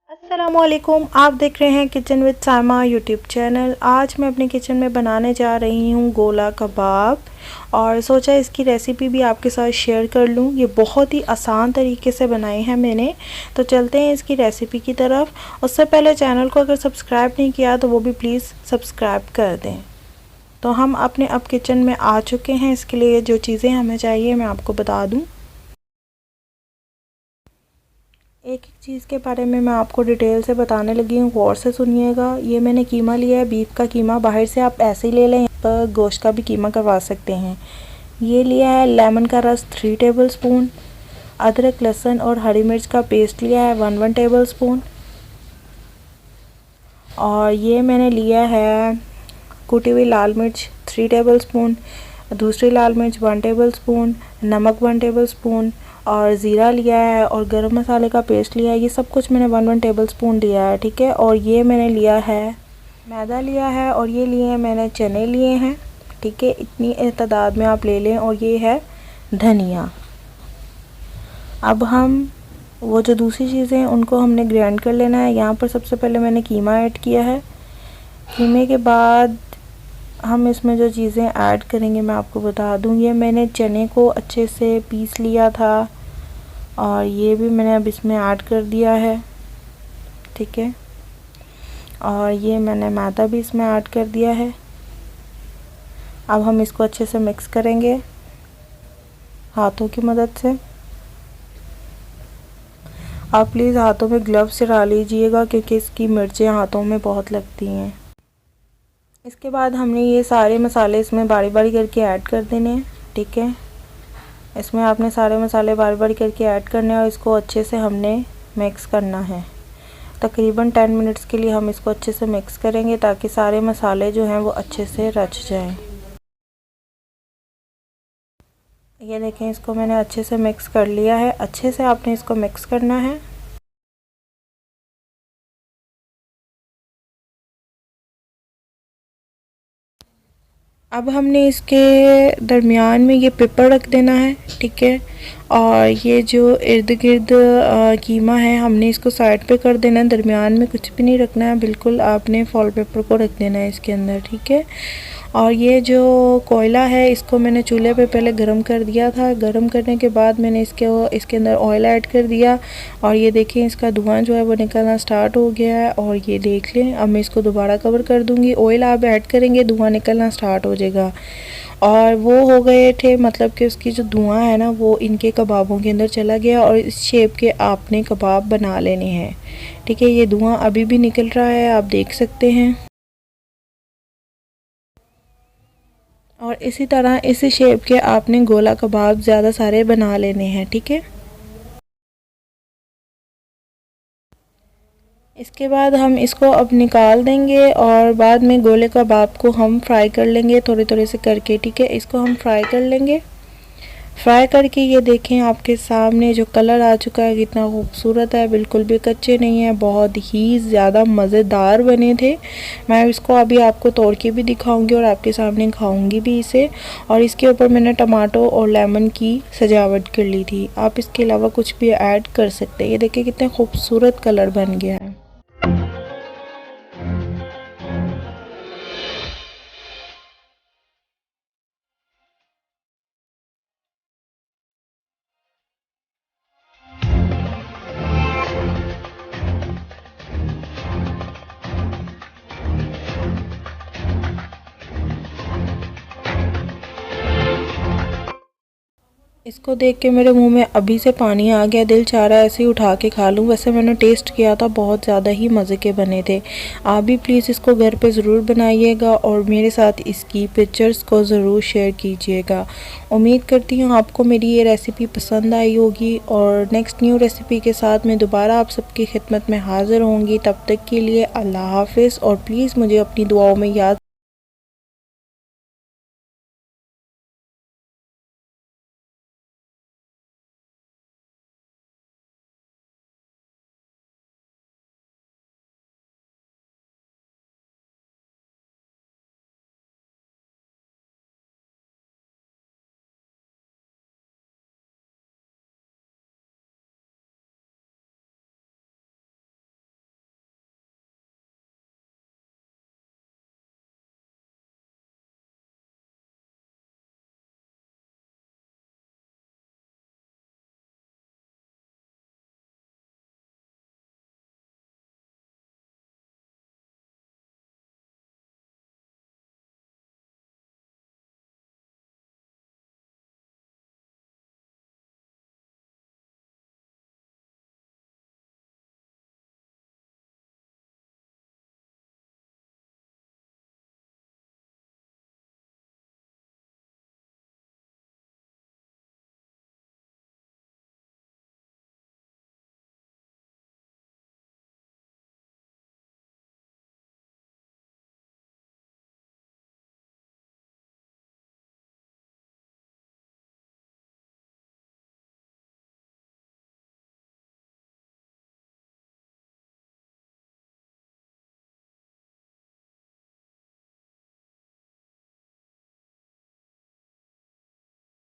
अस्सलामुअलैकुम, आप देख रहे हैं kitchen with Saima YouTube channel. आज मैं अपने किचन में बनाने जा रही हूँ गोला कबाब और सोचा इसकी रेसिपी भी आपके साथ शेयर कर लूँ। ये बहुत ही आसान तरीके से बनाए हैं मैंने। तो चलते हैं इसकी रेसिपी की तरफ। उससे पहले चैनल को अगर सब्सक्राइब नहीं किया तो वो भी प्लीज़ सब्सक्राइब कर दें। तो हम अपने अब किचन में आ चुके हैं। इसके लिए जो चीज़ें हमें चाहिए मैं आपको बता दूँ। एक एक चीज़ के बारे में मैं आपको डिटेल से बताने लगी हूँ, गौर से सुनिएगा। ये मैंने कीमा लिया है, बीफ का कीमा। बाहर से आप ऐसे ही ले लें, पर गोश्त का भी कीमा करवा सकते हैं। ये लिया है लेमन का रस 3 टेबलस्पून। अदरक लहसुन और हरी मिर्च का पेस्ट लिया है 1 टेबलस्पून। और ये मैंने लिया है कुटी हुई लाल मिर्च 3 टेबलस्पून, दूसरी लाल मिर्च 1 टेबलस्पून, नमक 1 टेबलस्पून और ज़ीरा लिया है और गरम मसाले का पेस्ट लिया है। ये सब कुछ मैंने 1 टेबलस्पून लिया है, ठीक है। और ये मैंने लिया है मैदा लिया है और ये लिए हैं मैंने चने लिए हैं, ठीक है। इतनी तादाद में आप ले लें। और ये है धनिया। अब हम वो जो दूसरी चीज़ें हैं उनको हमने ग्राइंड कर लेना है। यहाँ पर सबसे पहले मैंने कीमा ऐड किया है। कीमे के बाद हम इसमें जो चीज़ें ऐड करेंगे मैं आपको बता दूं। ये मैंने चने को अच्छे से पीस लिया था और ये भी मैंने अब इसमें ऐड कर दिया है, ठीक है। और ये मैंने मैदा भी इसमें ऐड कर दिया है। अब हम इसको अच्छे से मिक्स करेंगे हाथों की मदद से। आप प्लीज़ हाथों में ग्लव्स लगा लीजिएगा क्योंकि इसकी मिर्चें हाथों में बहुत लगती हैं। इसके बाद हमने ये सारे मसाले इसमें बारी बारी करके ऐड कर देने हैं, ठीक है। इसमें आपने सारे मसाले बारी बारी करके ऐड करने हैं और इसको अच्छे से हमने मिक्स करना है। तकरीबन 10 मिनट्स के लिए हम इसको अच्छे से मिक्स करेंगे ताकि सारे मसाले जो हैं वो अच्छे से रच जाएं। ये देखें, इसको मैंने अच्छे से मिक्स कर लिया है। अच्छे से आपने इसको मिक्स करना है। अब हमने इसके दरमियान में ये पेपर रख देना है, ठीक है। और ये जो इर्द गिर्द कीमा है हमने इसको साइड पे कर देना है। दरमियान में कुछ भी नहीं रखना है, बिल्कुल आपने फॉल पेपर को रख देना है इसके अंदर, ठीक है। और ये जो कोयला है इसको मैंने चूल्हे पे पहले गरम कर दिया था। गरम करने के बाद मैंने इसके अंदर ऑयल ऐड कर दिया और ये देखें इसका धुआं जो है वो निकलना स्टार्ट हो गया है। और ये देख लें, अब मैं इसको दोबारा कवर कर दूंगी। ऑयल आप ऐड करेंगे धुआं निकलना स्टार्ट हो जाएगा। और वो हो गए थे, मतलब कि उसकी जो धुआं है ना वो इनके कबाबों के अंदर चला गया और इस शेप के आपने कबाब बना लेने हैं, ठीक है। ये धुआं अभी भी निकल रहा है, आप देख सकते हैं। और इसी तरह इसी शेप के आपने गोला कबाब ज़्यादा सारे बना लेने हैं, ठीक है। इसके बाद हम इसको अब निकाल देंगे और बाद में गोले कबाब को हम फ्राई कर लेंगे थोड़े थोड़े से करके, ठीक है। इसको हम फ्राई कर लेंगे। फ्राई करके ये देखें आपके सामने जो कलर आ चुका है कितना खूबसूरत है, बिल्कुल भी कच्चे नहीं है, बहुत ही ज़्यादा मज़ेदार बने थे। मैं इसको अभी आपको तोड़ के भी दिखाऊंगी और आपके सामने खाऊंगी भी इसे। और इसके ऊपर मैंने टमाटो और लेमन की सजावट कर ली थी। आप इसके अलावा कुछ भी ऐड कर सकते हैं। ये देखिए कितने खूबसूरत कलर बन गया है। इसको देख के मेरे मुंह में अभी से पानी आ गया, दिल चाह रहा है ऐसे ही उठा के खा लूँ। वैसे मैंने टेस्ट किया था, बहुत ज़्यादा ही मज़े के बने थे। आप भी प्लीज़ इसको घर पे ज़रूर बनाइएगा और मेरे साथ इसकी पिक्चर्स को ज़रूर शेयर कीजिएगा। उम्मीद करती हूँ आपको मेरी ये रेसिपी पसंद आई होगी और नेक्स्ट न्यू रेसिपी के साथ मैं दोबारा आप सबकी खिदमत में हाज़िर होंगी। तब तक के लिए अल्लाह हाफ़िज़ और प्लीज़ मुझे अपनी दुआओं में याद